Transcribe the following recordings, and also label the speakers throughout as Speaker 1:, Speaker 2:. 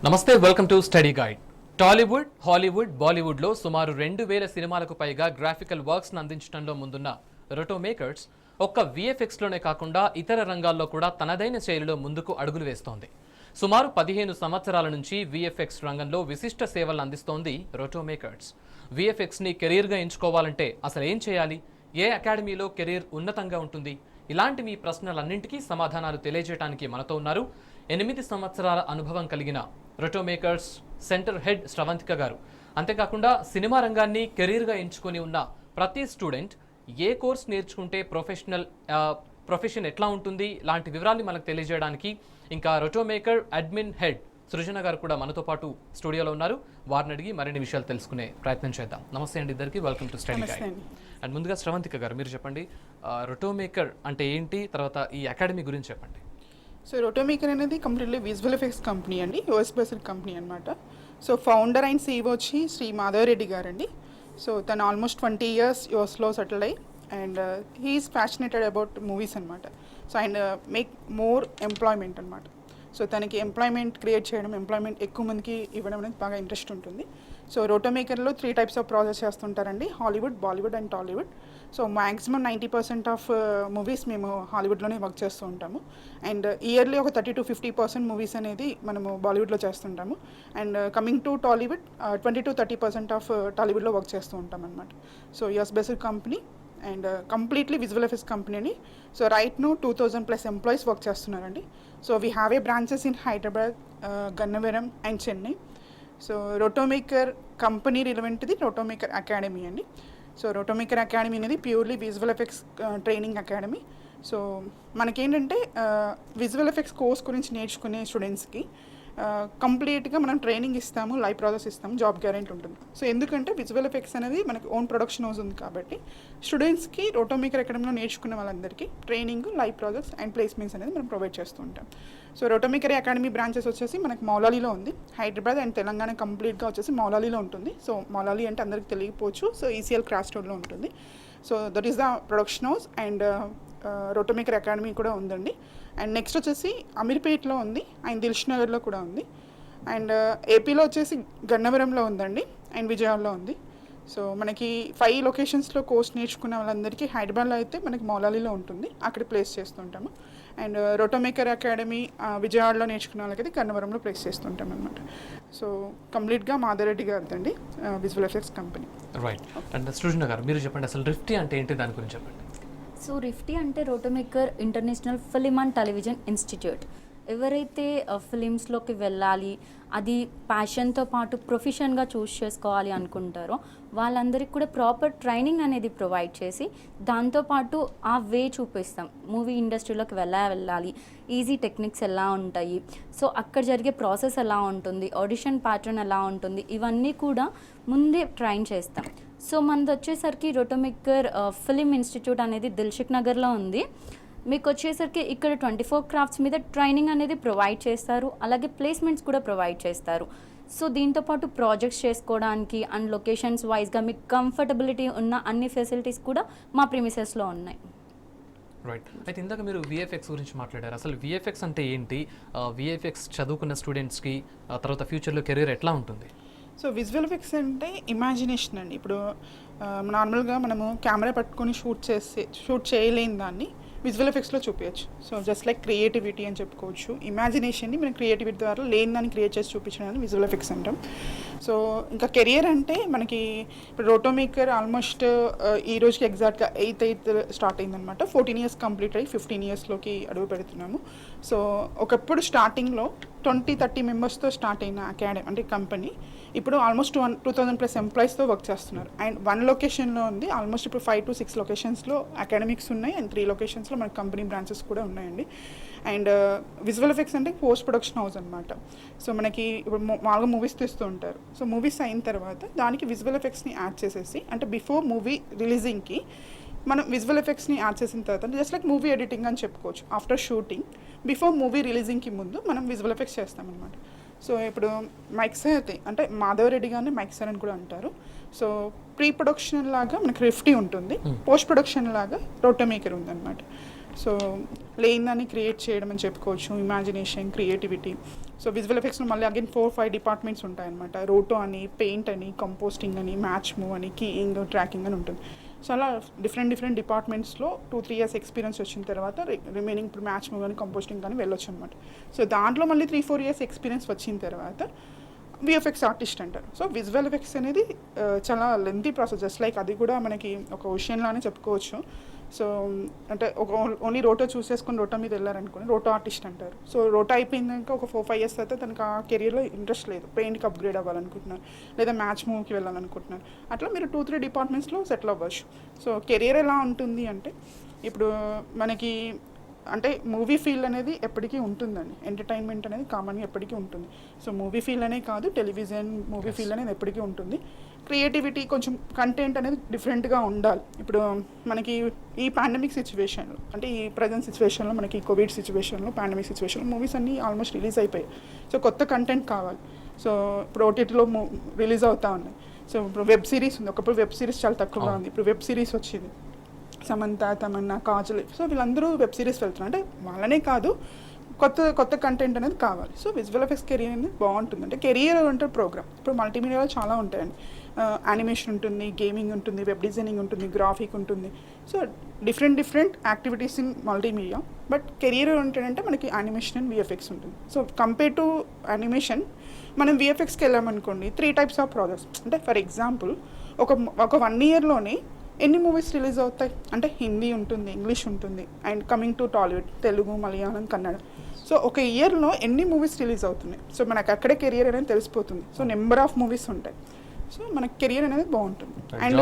Speaker 1: నమస్తే, welcome to study guide. Tollywood, Hollywood, బాలీవుడ్లో సుమారు 2000 సినిమాలకు పైగా గ్రాఫికల్ వర్క్స్ను అందించడంలో ముందున్న రొటో మేకర్స్ ఒక్క విఎఫ్ఎక్స్లోనే కాకుండా ఇతర రంగాల్లో కూడా తనదైన శైలిలో ముందుకు అడుగులు వేస్తోంది. సుమారు 15 సంవత్సరాల నుంచి విఎఫ్ఎక్స్ రంగంలో విశిష్ట సేవలను అందిస్తోంది రొటో మేకర్స్. విఎఫ్ఎక్స్ని కెరీర్గా ఎంచుకోవాలంటే అసలు ఏం చేయాలి? ఏ అకాడమీలో కెరీర్ ఉన్నతంగా ఉంటుంది? ఇలాంటి మీ ప్రశ్నలన్నింటికీ సమాధానాలు తెలియజేయడానికి మనతో ఉన్నారు 8 సంవత్సరాల అనుభవం కలిగిన రొటో మేకర్స్ సెంటర్ హెడ్ శ్రవంతిక గారు. అంతేకాకుండా సినిమా రంగాన్ని కెరీర్గా ఎంచుకొని ఉన్న ప్రతి స్టూడెంట్ ఏ కోర్స్ నేర్చుకుంటే ప్రొఫెషన్ ఎట్లా ఉంటుంది లాంటి వివరాన్ని మనకు తెలియజేయడానికి ఇంకా రొటో మేకర్ అడ్మిన్ హెడ్ సృజన గారు కూడా మనతో పాటు స్టూడియోలో ఉన్నారు. వారిని అడిగి మరిన్ని విషయాలు తెలుసుకునే ప్రయత్నం చేద్దాం. నమస్తే అండి ఇద్దరికి, welcome to study guide. And ముందుగా శ్రవంతిక గారు మీరు చెప్పండి, రొటో మేకర్ అంటే ఏంటి, తర్వాత ఈ అకాడమీ గురించి చెప్పండి.
Speaker 2: సో రొటో మేకర్ అనేది కంప్లీట్లీ విజువల్ ఎఫెక్ట్స్ కంపెనీ అండి, యూఎస్ బేస్డ్ కంపెనీ అనమాట. సో ఫౌండర్ అండ్ సీఈఓ వచ్చి శ్రీ మాధవరెడ్డి గారు అండి. సో తను ఆల్మోస్ట్ 20 years యూఎస్లో సెటిల్ అయ్యి and he's passionate about movies అనమాట. So and make more employment అనమాట. సో తనకి ఎంప్లాయ్మెంట్ క్రియేట్ చేయడం, ఎంప్లాయ్మెంట్ ఎక్కువ మందికి ఇవ్వడం అనేది బాగా ఇంట్రెస్ట్ ఉంటుంది. సో రొటో మేకర్లో 3 types ఆఫ్ ప్రాసెస్ చేస్తుంటారండి, Hollywood, Bollywood and Tollywood. So maximum 90% of movies మేము హాలీవుడ్లోనే వర్క్ చేస్తూ ఉంటాము. అండ్ ఇయర్లీ ఒక 30 to 50% మూవీస్ అనేది మనము బాలీవుడ్లో చేస్తుంటాము. And coming to Tollywood 20 to 30% of టాలీవుడ్లో వర్క్ చేస్తూ ఉంటాం అనమాట. So US based company and completely visual effects company. So right now 2000+ employees work చేస్తున్నారండి. So we have a branches in Hyderabad, Gannavaram and Chennai. So roto maker company రిలవెంట్ది roto maker academy అండి. So roto maker academy అనేది purely visual effects training academy. So మనకేంటంటే visual effects course గురించి నేర్చుకునే స్టూడెంట్స్కి కంప్లీట్గా మనం ట్రైనింగ్ ఇస్తాము, లైవ్ ప్రాసెస్ ఇస్తాము, జాబ్ గ్యారెంటీ ఉంటుంది. సో ఎందుకంటే విజువల్ ఎఫెక్ట్స్ అనేది మనకి ఓన్ ప్రొడక్షన్ హౌస్ ఉంది కాబట్టి స్టూడెంట్స్కి రొటో మేకర్ అకాడమీలో నేర్చుకున్న వాళ్ళందరికీ training, live projects and placements అనేది మనం ప్రొవైడ్ చేస్తూ ఉంటాం. So roto maker academy branches వచ్చేసి మనకి మౌలాలీలో ఉంది, హైదరాబాద్ అండ్ తెలంగాణ కంప్లీట్గా వచ్చేసి మౌలాలీలో ఉంటుంది. సో మౌలాలీ అంటే అందరికి తెలియకపోవచ్చు, సో ఈసీఎల్ క్రాస్ రోడ్లో ఉంటుంది. So that is the production house and roto maker academy కూడా ఉందండి. అండ్ నెక్స్ట్ వచ్చేసి అమీర్పేట్లో ఉంది అండ్ దిల్షుఖ్నగర్లో కూడా ఉంది. అండ్ ఏపీలో వచ్చేసి గన్నవరంలో ఉందండి అండ్ విజయవాడలో ఉంది. సో మనకి 5 లొకేషన్స్లో కోర్స్ నేర్చుకున్న వాళ్ళందరికీ హైదరాబాద్లో అయితే మనకి మౌలాలీలో ఉంటుంది, అక్కడ ప్లేస్ చేస్తుంటాము. అండ్ రొటో మేకర్ అకాడమీ విజయవాడలో నేర్చుకున్న వాళ్ళకైతే గన్నవరంలో ప్లేస్ చేస్తుంటాం అనమాట. సో కంప్లీట్గా మాధవరెడ్డి గారిదండి visual effects company.
Speaker 1: Right. And Srujana garu మీరు చెప్పండి, అసలు రిఫ్టీ అంటే ఏంటి, దాని గురించి చెప్పండి.
Speaker 3: సో రిఫ్టీ అంటే roto maker international film and television institute. ఎవరైతే ఫిలిమ్స్లోకి వెళ్ళాలి, అది ప్యాషన్తో పాటు ప్రొఫెషన్గా చూస్ చేసుకోవాలి అనుకుంటారో వాళ్ళందరికీ కూడా ప్రాపర్ ట్రైనింగ్ అనేది ప్రొవైడ్ చేసి దాంతోపాటు ఆ వే చూపిస్తాం. మూవీ ఇండస్ట్రీలోకి వెళ్ళాలి, ఈజీ టెక్నిక్స్ ఎలా ఉంటాయి, సో అక్కడ జరిగే ప్రాసెస్ ఎలా ఉంటుంది, ఆడిషన్ ప్యాటర్న్ ఎలా ఉంటుంది, ఇవన్నీ కూడా ముందే ట్రైన్ చేస్తాం. సో మనది వచ్చేసరికి రొటో మేకర్ ఫిలిం ఇన్స్టిట్యూట్ అనేది దిల్షుఖ్నగర్లో ఉంది. మీకు వచ్చేసరికి ఇక్కడ 24 క్రాఫ్ట్స్ మీద ట్రైనింగ్ అనేది ప్రొవైడ్ చేస్తారు, అలాగే ప్లేస్మెంట్స్ కూడా ప్రొవైడ్ చేస్తారు. సో దీంతోపాటు ప్రాజెక్ట్స్ చేసుకోవడానికి అండ్ లొకేషన్స్ వైజ్గా మీకు కంఫర్టబిలిటీ ఉన్న అన్ని ఫెసిలిటీస్ కూడా మా ప్రిమిసెస్లో ఉన్నాయి.
Speaker 1: రైట్. అయితే ఇందాక మీరు విఎఫ్ఎక్స్ గురించి మాట్లాడారు. అసలు విఎఫ్ఎక్స్ అంటే ఏంటి, విఎఫ్ఎక్స్ చదువుకున్న స్టూడెంట్స్కి తర్వాత ఫ్యూచర్లో కెరీర్ ఎట్లా ఉంటుంది?
Speaker 2: సో విజువల్ ఎఫెక్ట్స్ అంటే ఇమాజినేషన్ అండి. ఇప్పుడు నార్మల్గా మనము కెమెరా పట్టుకొని షూట్ చేయలేని దాన్ని విజువల్ ఎఫెక్ట్స్లో చూపించచ్చు. సో జస్ట్ లైక్ క్రియేటివిటీ అని చెప్పుకోవచ్చు. ఇమాజినేషన్ని మనం క్రియేటివిటీ ద్వారా లేని దాన్ని క్రియేట్ చేసి చూపించడానికి విజువల్ ఎఫెక్ట్స్ అంటాం. సో ఇంకా కెరియర్ అంటే మనకి ఇప్పుడు రొటో మేకర్ ఆల్మోస్ట్ ఈ రోజుకి ఎగ్జాక్ట్గా 8th స్టార్ట్ అయిందనమాట. 14 years కంప్లీట్ అయ్యి 15 yearsలోకి అడుగు పెడుతున్నాము. సో ఒకప్పుడు స్టార్టింగ్లో 20-30 మెంబర్స్తో స్టార్ట్ అయిన అకాడమీ అంటే కంపెనీ ఇప్పుడు ఆల్మోస్ట్ 2000+ ఎంప్లాయీస్తో వర్క్ చేస్తున్నారు. అండ్ 1 లొకేషన్లో ఉంది, ఆల్మోస్ట్ ఇప్పుడు 5 to 6 లొకేషన్స్లో అకాడమిక్స్ ఉన్నాయి అండ్ 3 లొకేషన్స్లో మన కంపెనీ బ్రాంచెస్ కూడా ఉన్నాయండి. అండ్ విజువల్ ఎఫెక్ట్స్ అంటే పోస్ట్ ప్రొడక్షన్ హౌస్ అనమాట. సో మనకి ఇప్పుడు మామూలుగా మూవీస్ తీస్తూ ఉంటారు. సో మూవీస్ అయిన తర్వాత దానికి విజువల్ ఎఫెక్ట్స్ని యాడ్ చేసేసి, అంటే బిఫోర్ మూవీ రిలీజింగ్కి మనం విజువల్ ఎఫెక్ట్స్ని యాడ్ చేసిన తర్వాత జస్ట్ లైక్ మూవీ ఎడిటింగ్ అని చెప్పుకోవచ్చు. ఆఫ్టర్ షూటింగ్ బిఫోర్ మూవీ రిలీజింగ్కి ముందు మనం విజువల్ ఎఫెక్ట్స్ చేస్తామన్నమాట. సో ఇప్పుడు మైక్ సార్ అయితే అంటే మాధవరెడ్డి గారిని మైక్ సార్ అని కూడా అంటారు. సో ప్రీ ప్రొడక్షన్ లాగా మనకి రిఫ్టీ ఉంటుంది, పోస్ట్ ప్రొడక్షన్ లాగా రొటో మేకర్ ఉందన్నమాట. సో లేని దాన్ని క్రియేట్ చేయడం అని చెప్పుకోవచ్చు, ఇమాజినేషన్, క్రియేటివిటీ. సో విజువల్ ఎఫెక్ట్స్లో మళ్ళీ అగైన్ 4-5 డిపార్ట్మెంట్స్ ఉంటాయన్నమాట. రోటో అని, పెయింట్ అని, కంపోస్టింగ్ అని, మ్యాచ్ మూవ్ అని, కీయింగ్, ట్రాకింగ్ అని ఉంటుంది. సో అలా డిఫరెంట్ డిపార్ట్మెంట్స్లో 2-3 ఇయర్స్ ఎక్స్పీరియన్స్ వచ్చిన తర్వాత రిమైనింగ్ ఇప్పుడు మ్యాచ్ మూవ్ కానీ కంపోస్టింగ్ కానీ వెళ్ళొచ్చు అనమాట. సో దాంట్లో మళ్ళీ 3-4 ఇయర్స్ ఎక్స్పీరియన్స్ వచ్చిన తర్వాత విఎఫ్ఎక్స్ ఆర్టిస్ట్ అంటారు. సో విజువల్ ఎఫెక్ట్స్ అనేది చాలా లెంతీ ప్రాసెస్, జస్ట్ లైక్ అది కూడా మనకి ఒక ఓషన్లానే చెప్పుకోవచ్చు. సో అంటే ఓన్లీ రోటో చూసేసుకొని రోటో మీద వెళ్ళారనుకోండి రోటో ఆర్టిస్ట్ అంటారు. సో రోటో అయిపోయిందాక ఒక 4-5 ఇయర్స్ తర్వాత తనకు ఆ కెరియర్లో ఇంట్రెస్ట్ లేదు, పెయింట్కి అప్గ్రేడ్ అవ్వాలనుకుంటున్నారు లేదా మ్యాచ్ మూవ్కి వెళ్ళాలనుకుంటున్నారు. అట్లా మీరు 2-3 డిపార్ట్మెంట్స్లో సెటిల్ అవ్వచ్చు. సో కెరియర్ ఎలా ఉంటుంది అంటే ఇప్పుడు మనకి అంటే మూవీ ఫీల్డ్ అనేది ఎప్పటికీ ఉంటుందండి, ఎంటర్టైన్మెంట్ అనేది కామన్గా ఎప్పటికీ ఉంటుంది. సో మూవీ ఫీల్డ్ అనే కాదు, టెలివిజన్ మూవీ ఫీల్డ్ అనేది ఎప్పటికీ ఉంటుంది. క్రియేటివిటీ కొంచెం కంటెంట్ అనేది డిఫరెంట్గా ఉండాలి. ఇప్పుడు మనకి ఈ పాండమిక్ సిచ్యువేషన్లో అంటే ఈ ప్రజెంట్ సిచ్యువేషన్లో మనకి కోవిడ్ సిచ్యువేషన్లో పాండమిక్ సిచ్యువేషన్లో మూవీస్ అన్నీ ఆల్మోస్ట్ రిలీజ్ అయిపోయాయి. సో కొత్త కంటెంట్ కావాలి. సో ఇప్పుడు ఓటీటీలో రిలీజ్ అవుతూ ఉన్నాయి. సో ఇప్పుడు వెబ్ సిరీస్ ఉంది, ఒకప్పుడు వెబ్ సిరీస్ చాలా తక్కువగా ఉంది, ఇప్పుడు వెబ్ సిరీస్ వచ్చింది. సమంత, తమన్నా, కాజల్, సో వీళ్ళందరూ వెబ్ సిరీస్ వెళ్తున్నారు. అంటే వాళ్ళనే కాదు, కొత్త కంటెంట్ అనేది కావాలి. సో విజువల్ ఎఫెక్ట్స్ కెరియర్ అనేది బాగుంటుంది. అంటే కెరియర్ అంటే ప్రోగ్రామ్ ఇప్పుడు మల్టీమీడియాలో చాలా ఉంటాయండి. యానిమేషన్ ఉంటుంది, గేమింగ్ ఉంటుంది, వెబ్ డిజైనింగ్ ఉంటుంది, గ్రాఫిక్ ఉంటుంది. So different activities in multimedia. But career ఏంటంటే మనకి యానిమేషన్ అండ్ విఎఫ్ఎక్స్ ఉంటుంది. సో కంపేర్ టు యానిమేషన్ మనం విఎఫ్ఎక్స్కి వెళ్ళామనుకోండి 3 types ఆఫ్ ప్రాజెక్ట్స్. అంటే ఫర్ ఎగ్జాంపుల్ ఒక 1 yearలోనే ఎన్ని మూవీస్ రిలీజ్ అవుతాయి అంటే హిందీ ఉంటుంది, ఇంగ్లీష్ ఉంటుంది, and coming to Tollywood, Telugu, Malayalam, Kannada. So ఒక ఇయర్లో ఎన్ని మూవీస్ రిలీజ్ అవుతున్నాయి. సో మనకు అక్కడే కెరియర్ అనేది తెలిసిపోతుంది. సో నెంబర్ ఆఫ్ మూవీస్ ఉంటాయి. సో మనకి కెరియర్ అనేది బాగుంటుంది. అండ్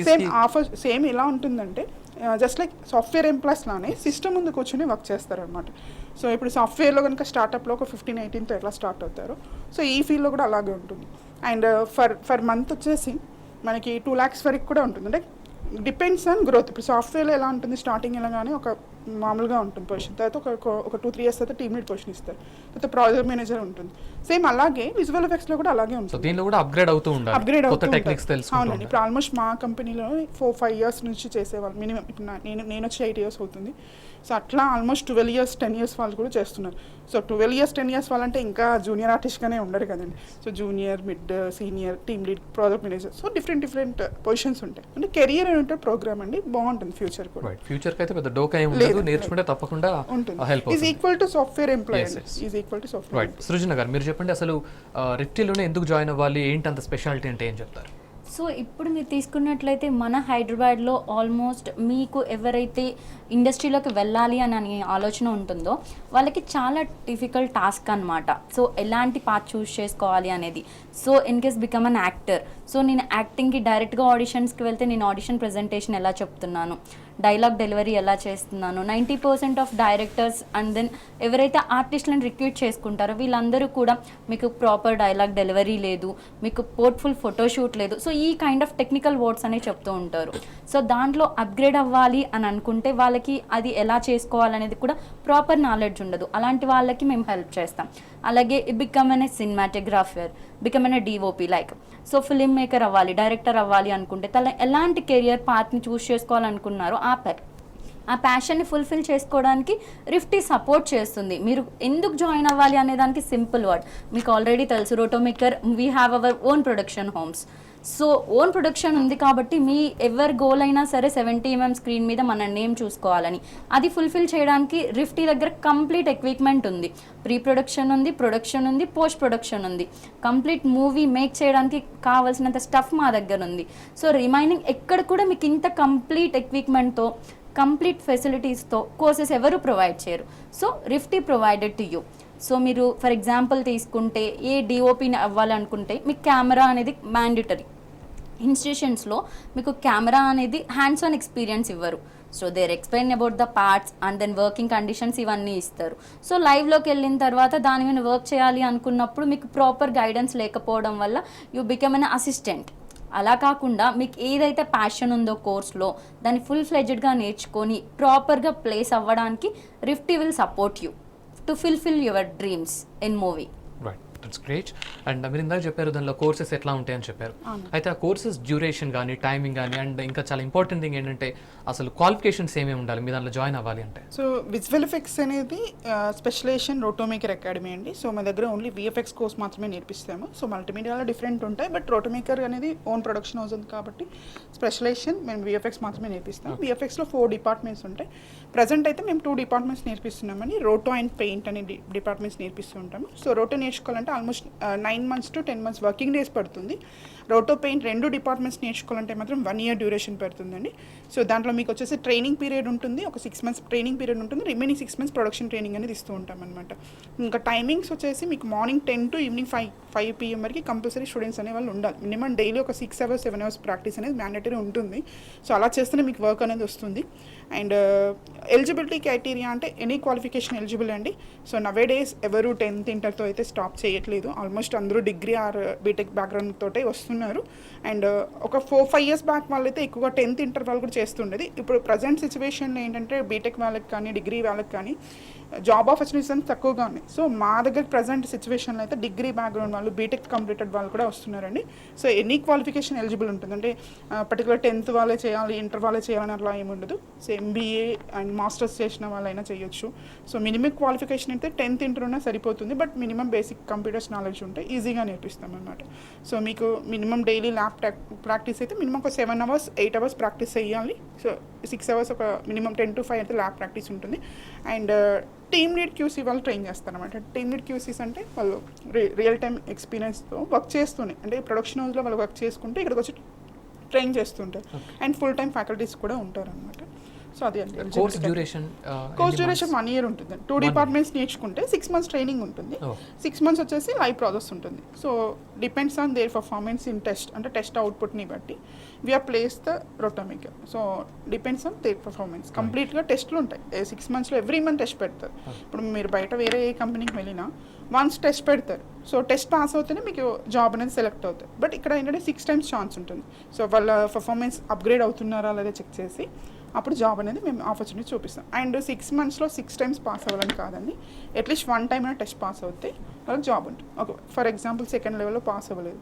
Speaker 2: ఇది సేమ్ ఎలా ఉంటుందంటే జస్ట్ లైక్ సాఫ్ట్వేర్ ఎంప్లాయ్స్ లానే సిస్టమ్ ముందు కూర్చొని వర్క్ చేస్తారనమాట. సో ఇప్పుడు సాఫ్ట్వేర్లో కనుక స్టార్టప్లో ఒక 15-18తో ఎట్లా స్టార్ట్ అవుతారో సో ఈ ఫీల్డ్లో కూడా అలాగే ఉంటుంది. అండ్ ఫర్ మంత్ వచ్చేసి మనకి 2 lakhs వరకు కూడా ఉంటుంది. అంటే డిపెండ్స్ ఆన్ గ్రోత్. ఇప్పుడు సాఫ్ట్వేర్లో ఎలా ఉంటుంది, స్టార్టింగ్ వెళ్ళగానే ఒక మామూలుగా ఉంటుంది పొజిషన్, తర్వాత ఒక 2-3 years తర్వాత టీమ్ లీడ్ పొజిషన్ ఇస్తారు, తర్వాత ప్రాజెక్ట్ మేనేజర్ ఉంటుంది. సేమ్ అలాగే విజువల్ ఎఫెక్ట్స్లో కూడా అలాగే ఉంటుంది.
Speaker 1: దీనిలో కూడా అప్గ్రేడ్ అవుతూ ఉండాలి. అవునండి.
Speaker 2: ఇప్పుడు ఆల్మోస్ట్ మా కంపెనీలో 4-5 years నుంచి చేసేవాళ్ళు మినిమం. ఇప్పుడు నేను వచ్చి 8 years అవుతుంది. సో అట్లా ఆల్మోస్ట్ 12 years 10 years వాళ్ళు కూడా చేస్తున్నారు. సో 12 years 10 years వాళ్ళంటే ఇంకా జూనియర్ ఆర్టిస్ట్గానే ఉండరు కదండి. So junior, mid, senior, team lead, project manager, so different positions ఉంటాయి. అంటే కెరియర్ అంటే ప్రోగ్రామ్ అండి, బాగుంటుంది ఫ్యూచర్ కూడా.
Speaker 1: ఫ్యూచర్ అయితే పెద్ద డోకా ఏం ఉండదు, నేర్చుకుంటే తప్పకుండా హెల్ప్ అవుతుంది.
Speaker 2: Is equal to software employee, is equal to software.
Speaker 1: Right. Srujana garu మీరు చెప్పండి, అసలు రిప్టిలోనే ఎందుకు జాయిన్ అవ్వాలి, ఏంటి అంత స్పెషాలిటీ అంటే ఏం చెప్తారు?
Speaker 3: సో ఇప్పుడు మీరు తీసుకున్నట్లయితే మన హైదరాబాద్లో ఆల్మోస్ట్ మీకు ఎవరైతే ఇండస్ట్రీలోకి వెళ్ళాలి అని ఆలోచన ఉంటుందో వాళ్ళకి చాలా డిఫికల్ట్ టాస్క్ అనమాట. సో ఎలాంటి పాత్ చూస్ చేసుకోవాలి అనేది. So in case become an actor, so నేను యాక్టింగ్కి డైరెక్ట్గా ఆడిషన్స్కి వెళ్తే నేను ఆడిషన్ ప్రజెంటేషన్ ఎలా చెప్తున్నాను, డైలాగ్ డెలివరీ ఎలా చేస్తున్నాను, 90% ఆఫ్ డైరెక్టర్స్ అండ్ దెన్ ఎవరైతే ఆర్టిస్టులను రిక్రూట్ చేసుకుంటారో వీళ్ళందరూ కూడా మీకు ప్రాపర్ డైలాగ్ డెలివరీ లేదు, మీకు పోర్ట్ఫుల్ ఫోటోషూట్ లేదు. సో ఈ కైండ్ ఆఫ్ టెక్నికల్ వర్డ్స్ అనేవి చెప్తూ ఉంటారు. సో దాంట్లో అప్గ్రేడ్ అవ్వాలి అని అనుకుంటే వాళ్ళకి అది ఎలా చేసుకోవాలనేది కూడా ప్రాపర్ నాలెడ్జ్ ఉండదు. అలాంటి వాళ్ళకి మేము హెల్ప్ చేస్తాం. అలాగే బికమ్ అనే సినిమాటోగ్రాఫర్, బికమ్ అనే DOP like. So film maker అవ్వాలి, డైరెక్టర్ అవ్వాలి అనుకుంటే తల ఎలాంటి కెరియర్ పాత్ని చూస్ చేసుకోవాలనుకున్నారో ఆ ప్యాషన్ని ఫుల్ఫిల్ చేసుకోవడానికి రిఫ్టీ సపోర్ట్ చేస్తుంది. మీరు ఎందుకు జాయిన్ అవ్వాలి అనే దానికి సింపుల్ వర్డ్ మీకు ఆల్రెడీ తెలుసు. Roto maker, we have our own production homes. So own production ఉంది కాబట్టి మీ ఎవరి గోల్ అయినా సరే 70mm స్క్రీన్ మీద మన నేమ్ చూసుకోవాలని, అది ఫుల్ఫిల్ చేయడానికి రిఫ్టీ దగ్గర కంప్లీట్ ఎక్విప్మెంట్ ఉంది. ప్రీ ప్రొడక్షన్ ఉంది, ప్రొడక్షన్ ఉంది, పోస్ట్ ప్రొడక్షన్ ఉంది. కంప్లీట్ మూవీ మేక్ చేయడానికి కావాల్సినంత స్టఫ్ మా దగ్గర ఉంది. సో రిమైనింగ్ ఎక్కడ కూడా మీకు ఇంత కంప్లీట్ ఎక్విప్మెంట్తో, కంప్లీట్ ఫెసిలిటీస్తో కోర్సెస్ ఎవరు ప్రొవైడ్ చేయరు. So RIFTI provided to you. So మీరు ఫర్ ఎగ్జాంపుల్ తీసుకుంటే ఏ డిఓపిని అవ్వాలనుకుంటే మీకు కెమెరా అనేది మ్యాండేటరీ. ఇన్స్టిట్యూషన్స్లో మీకు కెమెరా అనేది హ్యాండ్స్ ఆన్ ఎక్స్పీరియన్స్ ఇవ్వరు. So there explain about the parts and then working conditions ఇవన్నీ ఇస్తారు. సో లైవ్లోకి వెళ్ళిన తర్వాత దాని మీద వర్క్ చేయాలి అనుకున్నప్పుడు మీకు ప్రాపర్ గైడెన్స్ లేకపోవడం వల్ల యూ బికమ్ అన్ అసిస్టెంట్. అలా కాకుండా మీకు ఏదైతే ప్యాషన్ ఉందో కోర్స్లో దాన్ని ఫుల్ ఫ్లెడ్జ్డ్గా నేర్చుకొని ప్రాపర్గా ప్లేస్ అవ్వడానికి RIFTI will support you to fulfil your dreams in movie.
Speaker 1: Right. That's great. And మీరు ఇందాక చెప్పారు దానిలో కోర్సెస్ ఎట్లా ఉంటాయని చెప్పారు. అయితే ఆ కోర్సెస్ డ్యూరేషన్ కానీ టైమింగ్ కానీ అండ్ ఇంకా చాలా ఇంపార్టెంట్ థింగ్ ఏంటంటే అసలు క్వాలిఫికేషన్స్ ఏమేమి ఉండాలి మీ దాంట్లో జాయిన్ అవ్వాలి అంటే?
Speaker 2: సో విజువల్ ఎఫెక్ట్స్ అనేది స్పెషలైజేషన్ రోటోమేకర్ అకాడమీ అండి. సో మా దగ్గర ఓన్లీ విఎఫ్ఎక్స్ కోర్స్ మాత్రమే నేర్పిస్తాము. సో మల్టీమీడియాలో డిఫరెంట్ ఉంటాయి, బట్ రోటోమేకర్ అనేది ఓన్ ప్రొడక్షన్ హౌస్ ఉంది కాబట్టి స్పెషలైజేషన్ మేము విఎఫ్ఎక్స్ మాత్రమే నేర్పిస్తాం. విఎఫ్ఎక్స్లో 4 డిపార్ట్మెంట్స్ ఉంటాయి. ప్రజెంట్ అయితే మేము 2 డిపార్ట్మెంట్స్ నేర్పిస్తున్నామని రోటో అండ్ పెయింట్ అనే డిపార్ట్మెంట్స్ నేర్పిస్తూ ఉంటాము. సో రోటో నేర్చుకోవాలంటే almost 9 months to 10 months working days పడుతుంది. రోటో పెయింట్ 2 డిపార్ట్మెంట్స్ నేర్చుకోవాలంటే మాత్రం 1 year డ్యూరేషన్ పడుతుందండి. సో దాంట్లో మీకు వచ్చేసి ట్రైనింగ్ పీరియడ్ ఉంటుంది, ఒక 6 months ట్రైనింగ్ పీరియడ్ ఉంటుంది, రిమైనింగ్ 6 months ప్రొడక్షన్ ట్రైనింగ్ అనేది ఇస్తూ ఉంటాం అనమాట. ఇంకా టైమింగ్స్ వచ్చేసి మీకు మార్నింగ్ 10 to ఈవినింగ్ 5 PM వరకు కంపల్సరీ స్టూడెంట్స్ అనే వాళ్ళు ఉండాలి. మినిమం డైలీ ఒక 6 hours 7 hours ప్రాక్టీస్ అనేది మ్యాండేటరీ ఉంటుంది. సో అలా చేస్తేనే మీకు వర్క్ అనేది వస్తుంది. అండ్ ఎలిజిబిలిటీ క్రైటీరియా అంటే ఎనీ క్వాలిఫికేషన్ ఎలిజిబుల్ అండి. సో నవే డేస్ ఎవరు 10th ఇంటర్తో అయితే స్టాప్ చేయట్లేదు. ఆల్మోస్ట్ అందరూ డిగ్రీ ఆర్ బీటెక్ బ్యాక్గ్రౌండ్ తోటే వస్తున్నారు. అండ్ ఒక 4-5 years బ్యాక్ వాళ్ళైతే ఎక్కువగా 10th ఇంటర్ వాళ్ళు కూడా చేస్తుండేది. ఇప్పుడు ప్రజెంట్ సిచ్యువేషన్లో ఏంటంటే బీటెక్ వాళ్ళకి కానీ డిగ్రీ వాళ్ళకి కానీ జాబ్ ఆపర్చునిటీస్ తక్కువగా ఉన్నాయి. సో మా దగ్గర ప్రజెంట్ సిచ్యువేషన్లో అయితే డిగ్రీ బ్యాక్గ్రౌండ్ వాళ్ళు బీటెక్ కంప్లీటెడ్ వాళ్ళు కూడా వస్తున్నారండి. సో ఎనీ క్వాలిఫికేషన్ ఎలిజిబుల్ ఉంటుంది. అంటే పర్టికులర్ 10th వాళ్ళే చేయాలి, ఇంటర్ వాళ్ళే చేయాలని అట్లా ఏమి ఉండదు. సో ఎంబీఏ అండ్ మాస్టర్స్ చేసిన వాళ్ళైనా చేయొచ్చు. సో మినిమం క్వాలిఫికేషన్ అయితే 10th ఇంటర్ ఉన్నా సరిపోతుంది, but minimum basic computers knowledge ఉంటే ఈజీగా నేర్పిస్తాం అనమాట. సో మీకు మినిమం డైలీ ల్యాబ్ ప్రాక్టీస్ అయితే మినిమం ఒక 7 hours 8 hours ప్రాక్టీస్ చేయాలి. సో 6 hours ఒక మినిమం 10 to 5 అయితే ల్యాబ్ ప్రాక్టీస్ ఉంటుంది. అండ్ టీమ్ లీడ్ క్యూసీ వాళ్ళు ట్రైన్ చేస్తారనమాట. టీమ్ లీడ్ క్యూసీస్ అంటే వాళ్ళు రియల్ టైమ్ ఎక్స్పీరియన్స్తో వర్క్ చేస్తూనే, అంటే ప్రొడక్షన్ హౌస్లో వాళ్ళు వర్క్ చేసుకుంటే ఇక్కడికి వచ్చి ట్రైన్ చేస్తుంటారు. అండ్ ఫుల్ టైమ్ ఫ్యాకల్టీస్ కూడా ఉంటారనమాట. సో అది అండి
Speaker 1: కోర్స్ డ్యూరేషన్.
Speaker 2: 1 year ఉంటుంది. 2 డిపార్ట్మెంట్స్ నేర్చుకుంటే 6 months ట్రైనింగ్ ఉంటుంది. 6 months వచ్చేసి లైవ్ ప్రాసెస్ ఉంటుంది. So depends on their performance in test, అంటే టెస్ట్ అవుట్పుట్ని బట్టి we're place the roto maker. So depends on their performance. కంప్లీట్గా టెస్ట్లు ఉంటాయి 6 monthsలో. ఎవ్రీ మంత్ టెస్ట్ పెడతారు. ఇప్పుడు మీరు బయట వేరే ఏ కంపెనీకి వెళ్ళినా వన్స్ టెస్ట్ పెడతారు. సో టెస్ట్ పాస్ అవుతేనే మీకు జాబ్ అనేది సెలెక్ట్ అవుతుంది. బట్ ఇక్కడ ఏంటంటే 6 times ఛాన్స్ ఉంటుంది. సో వాళ్ళ పర్ఫార్మెన్స్ అప్గ్రేడ్ అవుతున్నారా లేదా చెక్ చేసి అప్పుడు జాబ్ అనేది మేము ఆపర్చునిటీ చూపిస్తాం. అండ్ 6 monthsలో 6 times పాస్ అవ్వాలని కాదండి, అట్లీస్ట్ 1 time అయినా టెస్ట్ పాస్ అవుతే వాళ్ళకి జాబ్ ఉంటుంది. ఓకే, ఫర్ ఎగ్జాంపుల్ 2nd levelలో పాస్ అవ్వలేదు,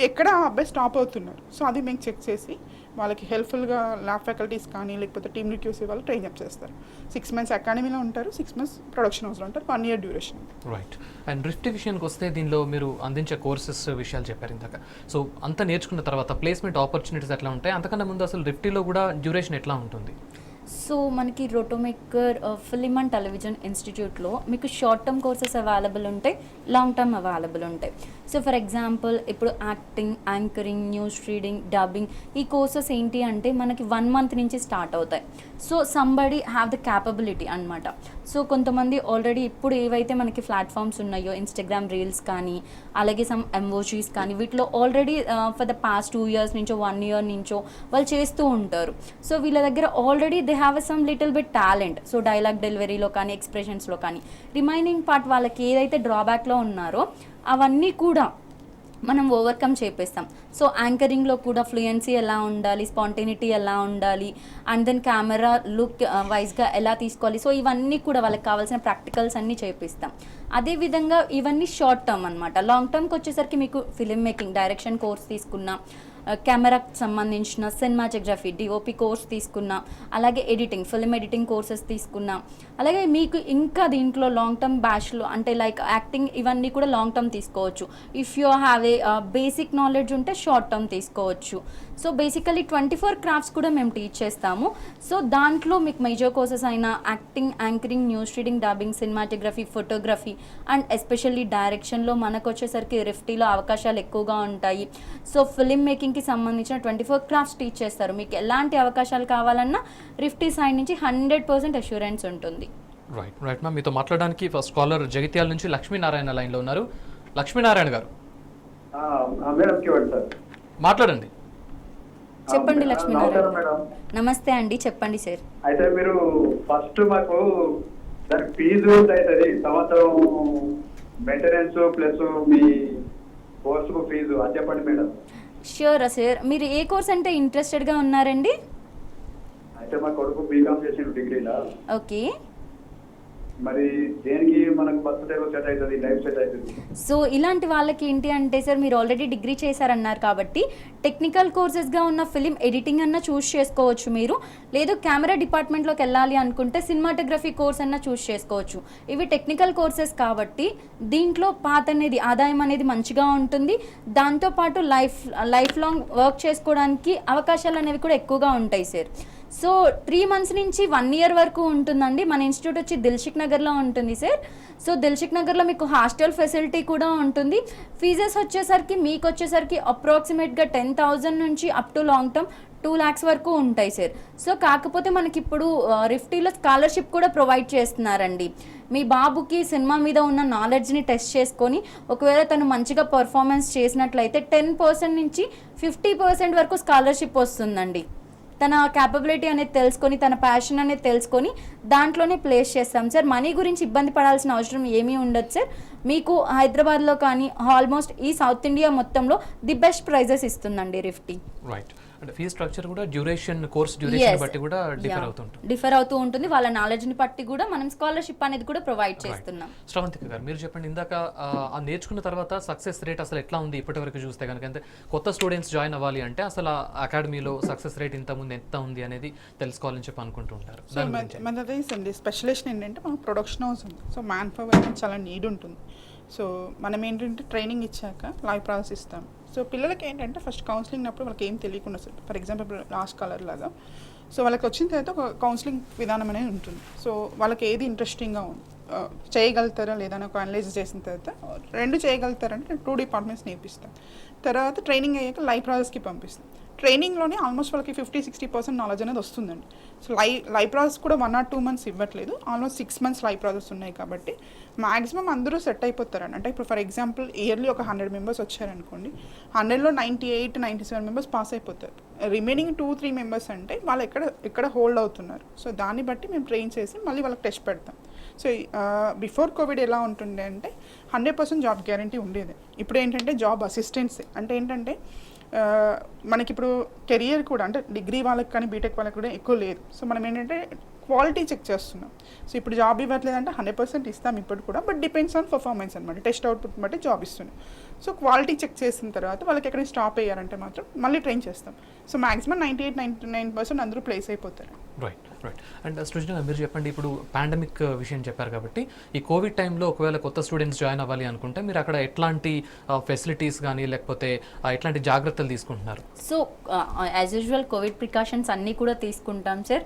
Speaker 2: ఎక్కడ అబ్బాయి స్టాప్ అవుతున్నారు. సో అది మేము చెక్ చేసి వాళ్ళకి హెల్ప్ఫుల్గా ల్యాబ్ ఫ్యాకల్టీస్ కానీ లేకపోతే టీమ్ రిక్యూసీ వాళ్ళు ట్రైన్ అప్ చేస్తారు. 6 months అకాడమీలో ఉంటారు, 6 months ప్రొడక్షన్ హౌస్లో ఉంటారు, 1 year duration.
Speaker 1: Right. And rift విషయానికి వస్తే దీనిలో మీరు అందించే కోర్సెస్ విషయాలు చెప్పారు ఇందాక. సో అంతా నేర్చుకున్న తర్వాత ప్లేస్మెంట్ ఆపర్చునిటీస్ ఎట్లా ఉంటాయి? అంతకన్నా ముందు అసలు రిఫ్టీలో కూడా డ్యూరేషన్ ఎట్లా ఉంటుంది?
Speaker 3: సో మనకి రోటోమేకర్ ఫిల్మ్ అండ్ టెలివిజన్ ఇన్స్టిట్యూట్లో మీకు షార్ట్ టర్మ్ కోర్సెస్ అవైలబుల్ ఉంటాయి, లాంగ్ టర్మ్ అవైలబుల్ ఉంటాయి. సో ఫర్ ఎగ్జాంపుల్ ఇప్పుడు acting, anchoring, news reading, dubbing, ఈ కోర్సెస్ ఏంటి అంటే మనకి 1 month నుంచి స్టార్ట్ అవుతాయి. So somebody have the capability అనమాట. సో కొంతమంది ఆల్రెడీ ఇప్పుడు ఏవైతే మనకి ప్లాట్ఫామ్స్ ఉన్నాయో ఇన్స్టాగ్రామ్ రీల్స్ కానీ అలాగే సమ్ ఎంఓజీస్ కానీ వీటిలో already for the past 2 years నుంచో 1 year నుంచో వాళ్ళు చేస్తూ ఉంటారు. సో వీళ్ళ దగ్గర already they have some little bit talent. So dialogue డెలివరీలో కానీ ఎక్స్ప్రెషన్స్లో కానీ రిమైనింగ్ పార్ట్ వాళ్ళకి ఏదైతే డ్రాబ్యాక్లో ఉన్నారో అవన్నీ కూడా మనం ఓవర్కమ్ చేపిస్తాం. సో యాంకరింగ్లో కూడా ఫ్లూయెన్సీ ఎలా ఉండాలి, స్పాంటేనిటీ ఎలా ఉండాలి, అండ్ దెన్ కెమెరా లుక్ వైజ్గా ఎలా తీసుకోవాలి. సో ఇవన్నీ కూడా వాళ్ళకి కావాల్సిన ప్రాక్టికల్స్ అన్నీ చేపిస్తాం. అదేవిధంగా ఇవన్నీ షార్ట్ టర్మ్ అనమాట. లాంగ్ టర్మ్కి వచ్చేసరికి మీకు ఫిలిం మేకింగ్ డైరెక్షన్ కోర్స్ తీసుకున్నా, కెమెరాకి సంబంధించిన సినిమాటోగ్రఫీ డిఓపి కోర్స్ తీసుకున్నా, అలాగే ఎడిటింగ్ ఫిల్మ్ ఎడిటింగ్ కోర్సెస్ తీసుకున్నా, అలాగే మీకు ఇంకా దీంట్లో లాంగ్ టర్మ్ బ్యాచ్లో అంటే లైక్ యాక్టింగ్ ఇవన్నీ కూడా లాంగ్ టర్మ్ తీసుకోవచ్చు. If you have a basic knowledge ఉంటే షార్ట్ టర్మ్ తీసుకోవచ్చు. సో బేసికలీ 24 crafts కూడా మేము టీచ్ చేస్తాము. సో దాంట్లో మీకు మేజర్ కోర్సెస్ అయిన acting, anchoring, news reading, dubbing, cinematography, photography and especially డైరెక్షన్లో మనకు వచ్చేసరికి రిఫ్టీలో అవకాశాలు ఎక్కువగా ఉంటాయి. సో ఫిలిం మేకింగ్కి సంబంధించిన 24 crafts టీచ్ చేస్తారు. మీకు ఎలాంటి అవకాశాలు కావాలన్నా రిఫ్టీ సైడ్ నుంచి 100% అష్యూరెన్స్ ఉంటుంది.
Speaker 1: Right right ma'am. మీతో మాట్లాడడానికి ఫస్ట్ కాలర్ జగిత్యాల నుంచి లక్ష్మీనారాయణ లైన్లో ఉన్నారు. లక్ష్మీనారాయణ గారు మాట్లాడండి.
Speaker 3: చెప్పండి లక్ష్మీనారాయణ. నమస్తే అండి, చెప్పండి సార్.
Speaker 4: అయితే మీరు ఫస్ట్ మాకు దానికి ఫీజు అవుతుంది, సంవత్సరం మెయింటెనెన్స్ ప్లస్ మీ కోర్సుకు ఫీజు అని చెప్పండి మేడం.
Speaker 3: Sure sir. మీరు ఏ కోర్స్ అంటే ఇంట్రెస్టెడ్గా ఉన్నారండి?
Speaker 4: అయితే మా కొడుకు బీకామ్ చేసిన డిగ్రీలా.
Speaker 3: ఓకే.
Speaker 4: మరి దేనికి మనకు బస్సు డ్రైవర్ సెట్ అవుతుంది, లైఫ్ సెట్ అవుతుంది?
Speaker 3: సో ఇలాంటి వాళ్ళకి ఏంటి అంటే సార్, మీరు ఆల్రెడీ డిగ్రీ చేశారన్నారు కాబట్టి టెక్నికల్ కోర్సెస్గా ఉన్న ఫిలిం ఎడిటింగ్ అన్న చూస్ చేసుకోవచ్చు మీరు. లేదు కెమెరా డిపార్ట్మెంట్లోకి వెళ్ళాలి అనుకుంటే సినిమాటోగ్రఫీ కోర్స్ అన్న చూస్ చేసుకోవచ్చు. ఇవి టెక్నికల్ కోర్సెస్ కాబట్టి దీంట్లో పాత్ అనేది ఆదాయం అనేది మంచిగా ఉంటుంది. దాంతోపాటు లైఫ్ లాంగ్ వర్క్ చేసుకోవడానికి అవకాశాలు అనేవి కూడా ఎక్కువగా ఉంటాయి సార్. సో 3 months నుంచి 1 year వరకు ఉంటుందండి. మన ఇన్స్టిట్యూట్ వచ్చి దిల్షుక్ నగర్లో ఉంటుంది సార్. సో దిల్షుక్ నగర్లో మీకు హాస్టల్ ఫెసిలిటీ కూడా ఉంటుంది. ఫీజెస్ వచ్చేసరికి మీకు వచ్చేసరికి అప్రాక్సిమేట్గా 10,000 నుంచి up to long term 2 lakhs వరకు ఉంటాయి సార్. సో కాకపోతే మనకి ఇప్పుడు రిఫ్టీలో స్కాలర్షిప్ కూడా ప్రొవైడ్ చేస్తున్నారండి. మీ బాబుకి సినిమా మీద ఉన్న నాలెడ్జ్ని టెస్ట్ చేసుకొని ఒకవేళ తను మంచిగా పర్ఫార్మెన్స్ చేసినట్లయితే 10% నుంచి 50% వరకు స్కాలర్షిప్ వస్తుందండి. తన క్యాపబిలిటీ అనేది తెలుసుకొని, తన ప్యాషన్ అనేది తెలుసుకొని దాంట్లోనే ప్లేస్ చేస్తాం సార్. మనీ గురించి ఇబ్బంది పడాల్సిన అవసరం ఏమీ ఉండదు సార్. మీకు హైదరాబాద్లో కానీ ఆల్మోస్ట్ ఈ సౌత్ ఇండియా మొత్తంలో ది బెస్ట్ ప్రైజెస్ ఇస్తుందండి రిఫ్టీ.
Speaker 1: రైట్. అంటే ఫీ స్ట్రక్చర్ కూడా కోర్స్ డ్యూరేషన్ బట్టి కూడా
Speaker 3: డిఫర్ అవుతూ ఉంటుంది. వాళ్ళ నాలెడ్జ్ని బట్టి కూడా మనం స్కాలర్షిప్ అనేది కూడా ప్రొవైడ్ చేస్తున్నాం.
Speaker 1: శ్రవంతిక గారు, మీరు చెప్పండి, ఇందాక నేర్చుకున్న తర్వాత సక్సెస్ రేట్ అసలు ఎట్లా ఉంది ఇప్పటి వరకు చూస్తే కనుక? అంటే కొత్త స్టూడెంట్స్ జాయిన్ అవ్వాలి అంటే అసలు అకాడమీలో సక్సెస్ రేట్ ఇంత ముందు ఎంత ఉంది అనేది తెలుసుకోవాలని చెప్పి అనుకుంటూ ఉంటారు.
Speaker 2: మనది స్పెషలైజేషన్ ఏంటంటే మన ప్రొడక్షన్ హౌస్ ఉంది. సో మ్యాన్ పవర్ చాలా నీడ్ ఉంటుంది. సో మనం ఏంటంటే ట్రైనింగ్ ఇచ్చాక లైవ్ ప్రాసెస్ ఇస్తాం. సో పిల్లలకి ఏంటంటే ఫస్ట్ కౌన్సిలింగ్ అప్పుడు వాళ్ళకి ఏం తెలియకుండా sir, for example last colour లాగా. సో వాళ్ళకి వచ్చిన తర్వాత ఒక కౌన్సిలింగ్ విధానం అనేది ఉంటుంది. సో వాళ్ళకి ఏది ఇంట్రెస్టింగ్గా ఉంది, చేయగలుగుతారా లేదా అని ఒక అనలైజ్ చేసిన తర్వాత 2 చేయగలుగుతారంటే 2 డిపార్ట్మెంట్స్ నేర్పిస్తాం. తర్వాత ట్రైనింగ్ అయ్యాక లైవ్ ప్రాసెస్కి పంపిస్తాం. ట్రైనింగ్లోనే ఆల్మోస్ట్ వాళ్ళకి 50-60% నాలెడ్జ్ అనేది వస్తుందండి. సో లైవ్ ప్రాసెస్ కూడా 1 or 2 months ఇవ్వట్లేదు, ఆల్మోస్ట్ 6 months లైవ్ ప్రాసెస్ ఉన్నాయి కాబట్టి మ్యాక్సిమం అందరూ సెట్ అయిపోతారండి. అంటే ఇప్పుడు ఫర్ ఎగ్జాంపుల్ ఇయర్లీ ఒక 100 members వచ్చారనుకోండి, 100లో 98-97 members పాస్ అయిపోతారు. రిమైనింగ్ 2-3 members అంటే వాళ్ళు ఎక్కడ హోల్డ్ అవుతున్నారు. సో దాన్ని బట్టి మేము ట్రైన్ చేసి మళ్ళీ వాళ్ళకి టెస్ట్ పెడతాం. సో బిఫోర్ కోవిడ్ ఎలా ఉంటుండే అంటే 100% జాబ్ గ్యారంటీ ఉండేది. ఇప్పుడు ఏంటంటే జాబ్ అసిస్టెంట్స్ అంటే ఏంటంటే మనకి ఇప్పుడు కెరియర్ కూడా అంటే డిగ్రీ వాళ్ళకి కానీ బీటెక్ వాళ్ళకి కూడా ఎక్కువ లేదు. సో మనం ఏంటంటే క్వాలిటీ చెక్ చేస్తున్నాం. సో ఇప్పుడు జాబ్ ఇవ్వట్లేదంటే 100% ఇస్తాం ఇప్పుడు కూడా, బట్ డిపెండ్స్ ఆన్ పర్ఫార్మెన్స్ అనమాట. టెస్ట్ అవుట్పుట్ బట్టి జాబ్ ఇస్తున్నాం. సో క్వాలిటీ చెక్ చేసిన తర్వాత వాళ్ళకి ఎక్కడ స్టాప్ అయ్యారంటే మాత్రం మళ్ళీ ట్రైన్ చేస్తాం. సో మాక్సిమం 98-99% అందరూ ప్లేస్ అయిపోతారు.
Speaker 1: రైట్. అండ్ సృజన గారు, మీరు చెప్పండి, ఇప్పుడు పాండమిక్ విషయం చెప్పారు కాబట్టి ఈ కోవిడ్ టైంలో ఒకవేళ కొత్త స్టూడెంట్స్ జాయిన్ అవ్వాలి అనుకుంటే మీరు అక్కడ ఎట్లాంటి ఫెసిలిటీస్ కానీ లేకపోతే ఎట్లాంటి జాగ్రత్తలు తీసుకుంటున్నారు?
Speaker 3: So as usual Covid precautions అన్నీ కూడా తీసుకుంటాం సార్.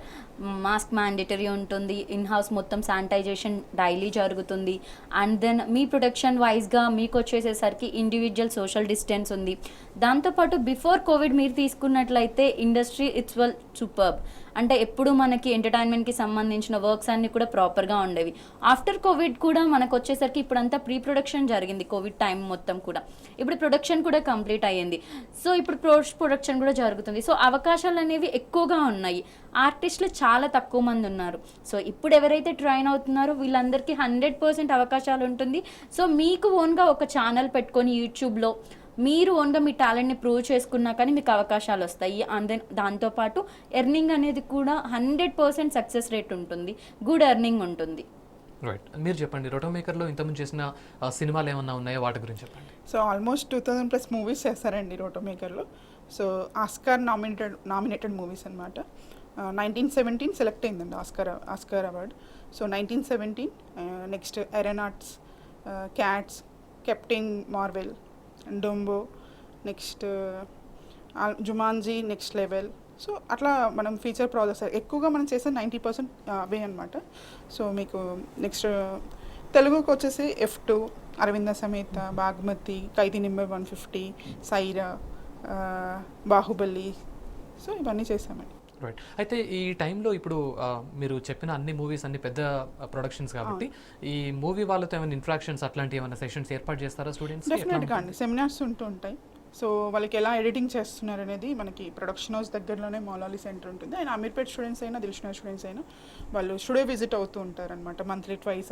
Speaker 3: మాస్క్ మ్యాండేటరీ ఉంటుంది, ఇన్ హౌస్ మొత్తం శానిటైజేషన్ డైలీ జరుగుతుంది. అండ్ దెన్ మీ ప్రొటెక్షన్ వైజ్గా మీకు వచ్చేసేసరికి ఇండివిజువల్ సోషల్ డిస్టెన్స్ ఉంది. దాంతోపాటు బిఫోర్ కోవిడ్ మీరు తీసుకున్నట్లయితే ఇండస్ట్రీ ఇట్స్ వెల్ సూపర్బ్. అంటే ఎప్పుడు మనకి ఎంటర్టైన్మెంట్కి సంబంధించిన వర్క్స్ అన్నీ కూడా ప్రాపర్గా ఉండేవి. ఆఫ్టర్ కోవిడ్ కూడా మనకు వచ్చేసరికి ఇప్పుడంతా ప్రీ ప్రొడక్షన్ జరిగింది కోవిడ్ టైం మొత్తం కూడా. ఇప్పుడు ప్రొడక్షన్ కూడా కంప్లీట్ అయ్యింది. సో ఇప్పుడు పోస్ట్ ప్రొడక్షన్ కూడా జరుగుతుంది. సో అవకాశాలు అనేవి ఎక్కువగా ఉన్నాయి. ఆర్టిస్టులు చాలా తక్కువ మంది ఉన్నారు. సో ఇప్పుడు ఎవరైతే ట్రైన్ అవుతున్నారో వీళ్ళందరికీ 100% అవకాశాలు ఉంటుంది. సో మీకు ఓన్గా ఒక ఛానల్ పెట్టుకొని యూట్యూబ్లో మీరు ఓన్గా మీ టాలెంట్ని ప్రూవ్ చేసుకున్నా కానీ మీకు అవకాశాలు వస్తాయి. అండ్ దెన్ దాంతోపాటు ఎర్నింగ్ అనేది కూడా 100% సక్సెస్ రేట్ ఉంటుంది, గుడ్ ఎర్నింగ్ ఉంటుంది.
Speaker 1: రైట్. మీరు చెప్పండి, రోటోమేకర్లో ఇంతకుముందు చేసిన సినిమాలు ఏమన్నా ఉన్నాయో వాటి గురించి చెప్పండి.
Speaker 2: సో ఆల్మోస్ట్ 2000+ మూవీస్ చేస్తారండి రోటోమేకర్లో. సో ఆస్కార్ నామినేటెడ్ మూవీస్ అనమాట. 1917 సెలెక్ట్ అయిందండి Oscar award. So 1917, next Aeronauts, Cats, Captain Marvel, Dumbo, next Jumanji next level. So అట్లా మనం ఫీచర్ ప్రాజెక్ట్స్ ఎక్కువగా మనం చేసే 90% అవే అనమాట. సో మీకు నెక్స్ట్ తెలుగుకి వచ్చేసి F2, అరవింద సమేత, బాగ్మతి, ఖైదీ నెంబర్ 150, సైరా, బాహుబలి. సో ఇవన్నీ చేసామండి.
Speaker 1: రైట్. అయితే ఈ టైంలో ఇప్పుడు మీరు చెప్పిన అన్ని మూవీస్ అన్ని పెద్ద ప్రొడక్షన్స్ కాబట్టి ఈ మూవీ వాళ్ళతో ఏమైనా ఇంట్రాక్షన్స్ అట్లాంటి ఏమైనా సెషన్స్ ఏర్పాటు చేస్తారా స్టూడెంట్స్?
Speaker 2: డెఫినెట్గా అండి, సెమినార్స్ ఉంటూ ఉంటాయి. సో వాళ్ళకి ఎలా ఎడిటింగ్ చేస్తున్నారు అనేది మనకి ప్రొడక్షన్ హౌస్ దగ్గరలోనే మౌలాలి సెంటర్ ఉంటుంది. ఆయన అమీర్పేట్ స్టూడెంట్స్ అయినా దిల్షుక్ స్టూడెంట్స్ అయినా వాళ్ళు స్టూడియో విజిట్ అవుతూ ఉంటారనమాట. Monthly twice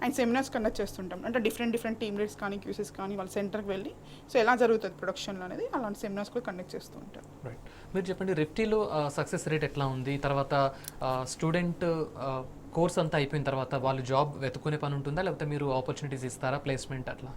Speaker 2: and seminars conduct చేస్తుంటాం. అంటే డిఫరెంట్ టీమ్ లీడ్స్ కానీ క్యూసెస్ కానీ వాళ్ళ సెంటర్కి వెళ్ళి సో ఎలా జరుగుతుంది ప్రొడక్షన్లో అనేది అలాంటి సెమినార్స్ కూడా కండక్ట్ చేస్తూ ఉంటారు.
Speaker 1: రైట్. మీరు చెప్పండి, రిఫ్టీలో సక్సెస్ రేట్ ఎట్లా ఉంది? తర్వాత స్టూడెంట్ కోర్స్ అంతా అయిపోయిన తర్వాత వాళ్ళు జాబ్ వెతుక్కునే పని ఉంటుందా, లేకపోతే మీరు ఆపర్చునిటీస్ ఇస్తారా, ప్లేస్మెంట్ అట్లా?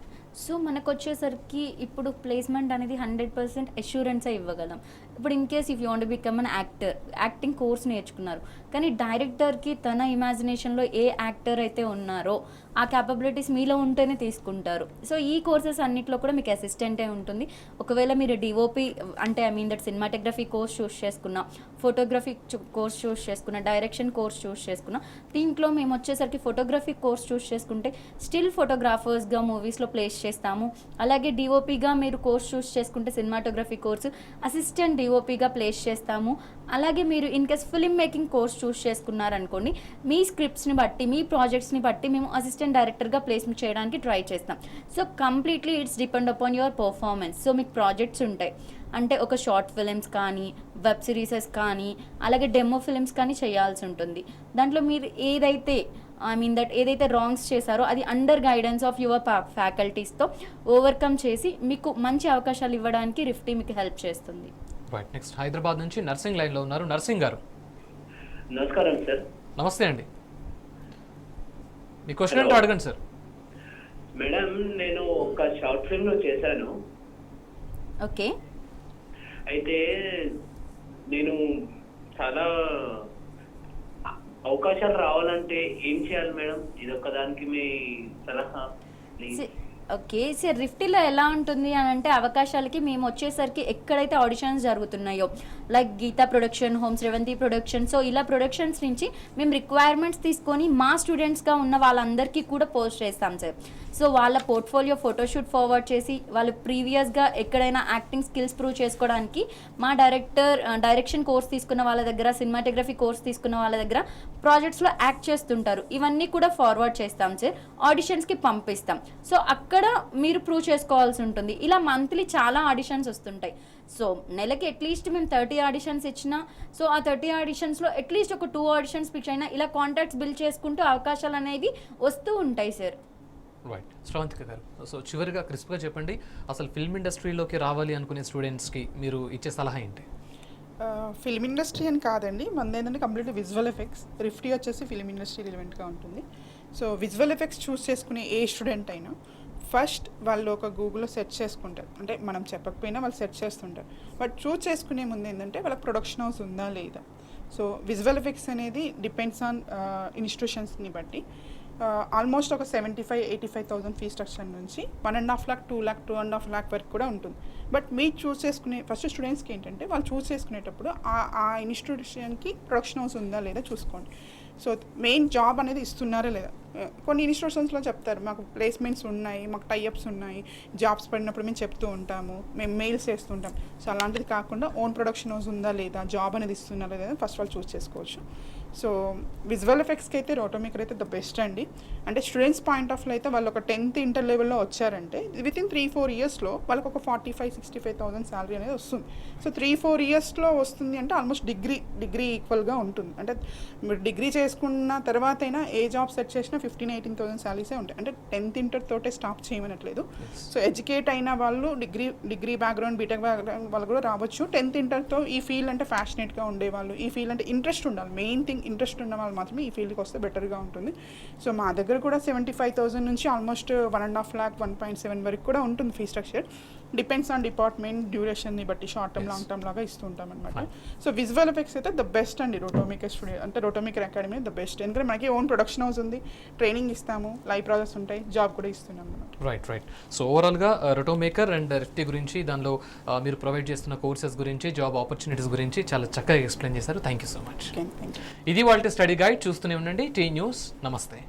Speaker 3: సో మనకు వచ్చేసరికి ఇప్పుడు ప్లేస్మెంట్ అనేది 100% అష్యూరెన్సే ఇవ్వగలం. ఇప్పుడు in case if you want become an actor, acting course నేర్చుకున్నారు, కానీ డైరెక్టర్కి తన ఇమాజినేషన్లో ఏ యాక్టర్ అయితే ఉన్నారో ఆ క్యాపబిలిటీస్ మీలో ఉంటేనే తీసుకుంటారు. సో ఈ కోర్సెస్ అన్నిట్లో కూడా మీకు అసిస్టెంటే ఉంటుంది. ఒకవేళ మీరు డిఓపి అంటే I mean that cinematography course చూస్ చేసుకున్నా, ఫోటోగ్రఫీ కోర్స్ చూస్ చేసుకున్నా, డైరెక్షన్ కోర్స్ చూస్ చేసుకున్నా, దీంట్లో మేము వచ్చేసరికి ఫోటోగ్రఫీ కోర్స్ చూస్ చేసుకుంటే స్టిల్ ఫోటోగ్రాఫర్స్గా మూవీస్లో ప్లేస్ చేస్తాము. అలాగే డిఓపిగా మీరు కోర్స్ చూస్ చేసుకుంటే సినిమాటోగ్రఫీ కోర్సు అసిస్టెంట్ డిఓపిగా ప్లేస్ చేస్తాము. అలాగే మీరు in case film making course choose చేసుకున్నారనుకోండి, మీ స్క్రిప్ట్స్ని బట్టి, మీ ప్రాజెక్ట్స్ని బట్టి మేము అసిస్టెంట్ డైరెక్టర్గా ప్లేస్మెంట్ చేయడానికి ట్రై చేస్తాం. So completely it's depend upon your performance. So మీకు ప్రాజెక్ట్స్ ఉంటాయి అంటే ఒక షార్ట్ ఫిలిమ్స్ కానీ, వెబ్ సిరీసెస్ కానీ, అలాగే డెమో ఫిలిమ్స్ కానీ చేయాల్సి ఉంటుంది. దాంట్లో మీరు ఏదైతే ఐ మీన్ దట్ ఏదైతే రాంగ్స్ చేశారో అది అండర్ గైడెన్స్ ఆఫ్ యువర్ ఫ్యాకల్టీస్తో ఓవర్కమ్ చేసి మీకు మంచి అవకాశాలు ఇవ్వడానికి రిఫ్టీ మీకు హెల్ప్ చేస్తుంది.
Speaker 1: రైట్, నెక్స్ట్ హైదరాబాద్ నుంచి నర్సింగ్ లైన్లో ఉన్నారు. నర్సింగ్ గారు
Speaker 5: నమస్కారం సార్.
Speaker 1: నమస్తే అండి, మీ క్వశ్చన్ ఏంటో అడగండి సార్.
Speaker 5: మేడం, నేను ఒక షార్ట్ ఫిల్మ్ లో చేశాను.
Speaker 3: ఓకే,
Speaker 5: అయితే నేను చాలా అవకాశాలు రావాలంటే ఏం చేయాలి మేడం? ఇది ఒక్కదానికి మీ సలహా ప్లీజ్.
Speaker 3: ఓకే సార్, రిఫ్టీలో ఎలా ఉంటుంది అని అంటే అవకాశాలకి మేము వచ్చేసరికి ఎక్కడైతే ఆడిషన్స్ జరుగుతున్నాయో like Geetha production, homes Revanthi production, so ఇలా ప్రొడక్షన్స్ నుంచి మేము రిక్వైర్మెంట్స్ తీసుకొని మా స్టూడెంట్స్గా ఉన్న వాళ్ళందరికీ కూడా పోస్ట్ చేస్తాం సార్. సో వాళ్ళ పోర్ట్ఫోలియో ఫోటోషూట్ ఫార్వర్డ్ చేసి వాళ్ళు ప్రీవియస్గా ఎక్కడైనా యాక్టింగ్ స్కిల్స్ ప్రూవ్ చేసుకోవడానికి మా డైరెక్షన్ కోర్స్ తీసుకున్న వాళ్ళ దగ్గర, సినిమాటోగ్రఫీ కోర్స్ తీసుకున్న వాళ్ళ దగ్గర ప్రాజెక్ట్స్లో యాక్ట్ చేస్తుంటారు. ఇవన్నీ కూడా ఫార్వర్డ్ చేస్తాం సార్, ఆడిషన్స్కి పంపిస్తాం. సో అక్కడ మీరు ప్రూవ్ చేసుకోవాల్సి ఉంటుంది. ఇలా మంత్లీ చాలా ఆడిషన్స్ వస్తుంటాయి. సో నెలకి అట్లీస్ట్ మేము 30 ఆడిషన్స్ ఇచ్చినా, సో ఆ 30 ఆడిషన్స్లో అట్లీస్ట్ ఒక 2 ఆడిషన్స్ పిచ్ అయినా ఇలా కాంటాక్ట్స్ బిల్డ్ చేసుకుంటూ అవకాశాలు అనేవి వస్తూ ఉంటాయి సార్.
Speaker 1: రైట్, శ్రవంతిక గారు, సో చివరిగా క్రిస్ప్గా చెప్పండి, అసలు ఫిల్మ్ ఇండస్ట్రీలోకి రావాలి అనుకునే స్టూడెంట్స్కి మీరు ఇచ్చే సలహా ఏంటి?
Speaker 2: ఫిల్మ్ ఇండస్ట్రీ అని కాదండి, మనది ఏంటంటే కంప్లీట్ విజువల్ ఎఫెక్ట్స్. రిఫ్టీ వచ్చేసి ఫిల్మ్ ఇండస్ట్రీ రిలవెంట్గా ఉంటుంది. సో విజువల్ ఎఫెక్ట్స్ చూస్ చేసుకునే ఏ స్టూడెంట్ అయినా ఫస్ట్ వాళ్ళు ఒక గూగుల్లో సెర్చ్ చేసుకుంటారు, అంటే మనం చెప్పకపోయినా వాళ్ళు సెర్చ్ చేస్తుంటారు. బట్ చూస్ చేసుకునే ముందు ఏంటంటే వాళ్ళకి ప్రొడక్షన్ హౌస్ ఉందా లేదా. సో విజువల్ ఎఫెక్ట్స్ అనేది డిపెండ్స్ ఆన్ ఇన్స్టిట్యూషన్స్ని బట్టి ఆల్మోస్ట్ ఒక 75,000-85,000 ఫీ స్ట్రక్చర్ నుంచి 1.5 lakh, 2 lakh, 2.5 lakh వరకు కూడా ఉంటుంది. బట్ మీరు చూస్ చేసుకునే ఫస్ట్ స్టూడెంట్స్కి ఏంటంటే వాళ్ళు చూస్ చేసుకునేటప్పుడు ఆ ఇన్స్టిట్యూషన్కి ప్రొడక్షన్ హౌస్ ఉందా లేదా చూసుకోండి. సో మెయిన్ జాబ్ అనేది ఇస్తున్నారా లేదా. కొన్ని ఇన్స్టిట్యూషన్స్లో చెప్తారు మాకు ప్లేస్మెంట్స్ ఉన్నాయి, మాకు టైఅప్స్ ఉన్నాయి, జాబ్స్ పడినప్పుడు మేము చెప్తూ ఉంటాము, మేము మెయిల్స్ చేస్తుంటాం. సో అలాంటిది కాకుండా ఓన్ ప్రొడక్షన్ హౌస్ ఉందా లేదా, జాబ్ అనేది ఇస్తున్నారా లేదా ఫస్ట్ వాళ్ళు చూస్ చేసుకోవచ్చు. సో విజువల్ ఎఫెక్ట్స్కి అయితే రోటోమేకర్ అయితే ద బెస్ట్ అండి. అంటే స్టూడెంట్స్ పాయింట్ ఆఫ్ వ్యూ అయితే వాళ్ళు ఒక 10th ఇంటర్ లెవెల్లో వచ్చారంటే వితిన్ 3-4 ఇయర్స్లో వాళ్ళకి ఒక 45,000-65,000 శాలరీ అనేది వస్తుంది. సో 3-4 ఇయర్స్లో వస్తుంది అంటే ఆల్మోస్ట్ డిగ్రీ ఈక్వల్గా ఉంటుంది. అంటే మీరు డిగ్రీ చేసుకున్న తర్వాత అయినా ఏ జాబ్ సెట్ చేసినా 15,000-18,000 శాలరీసే ఉంటాయి. అంటే 10th ఇంటర్ తోటే స్టాప్ చేయమనట్లేదు. సో ఎడ్యుకేట్ అయిన వాళ్ళు డిగ్రీ బ్యాక్గ్రౌండ్, బీటెక్ బ్యాక్గ్రౌండ్ వాళ్ళు కూడా రావచ్చు. 10th ఇంటర్తో ఈ ఫీల్డ్ అంటే ఫ్యాషనేట్గా ఉండేవాళ్ళు, ఈ ఫీల్డ్ అంటే ఇంట్రెస్ట్ ఉండాలి. మెయిన్ థింగ్ ఇంట్రెస్ట్ ఉన్న వాళ్ళు మాత్రమే ఈ ఫీల్డ్కి వస్తే బెటర్గా ఉంటుంది. సో మా దగ్గర కూడా 75,000 నుంచి ఆల్మోస్ట్ 1.5 lakh, 1.7 వరకు కూడా ఉంటుంది fee structure. Depends on department, డ్యూరేషన్ని బట్టి షార్ట్ టర్మ్, లాంగ్ టర్మ్ లాగా ఇస్తూ ఉంటాం అనమాట. సో విజువల్ ఎఫెక్ట్స్ అయితే ద బెస్ట్ అండి. రోటోమేకర్ స్టూడియో అంటే రోటోమేకర్ అకాడమీ ద బెస్ట్. ఎందుకంటే మనకి ఓన్ ప్రొడక్షన్ హౌస్ ఉంది, ట్రైనింగ్ ఇస్తాము, లైవ్ ప్రాజెక్ట్స్ ఉంటాయి, జాబ్ కూడా ఇస్తున్నాం అనమాట.
Speaker 1: రైట్. సో ఓవరాల్గా రోటోమేకర్ అండ్ రిఫ్టీ గురించి, దానిలో మీరు ప్రొవైడ్ చేస్తున్న కోర్సెస్ గురించి, జాబ్ ఆపర్చునిటీస్ గురించి చాలా చక్కగా ఎక్స్ప్లెయిన్ చేశారు. Thank you so much.
Speaker 2: Thank you.
Speaker 1: ఇది వాళ్ళ స్టడీ గైడ్. చూస్తూనే ఉండండి టీ న్యూస్. నమస్తే.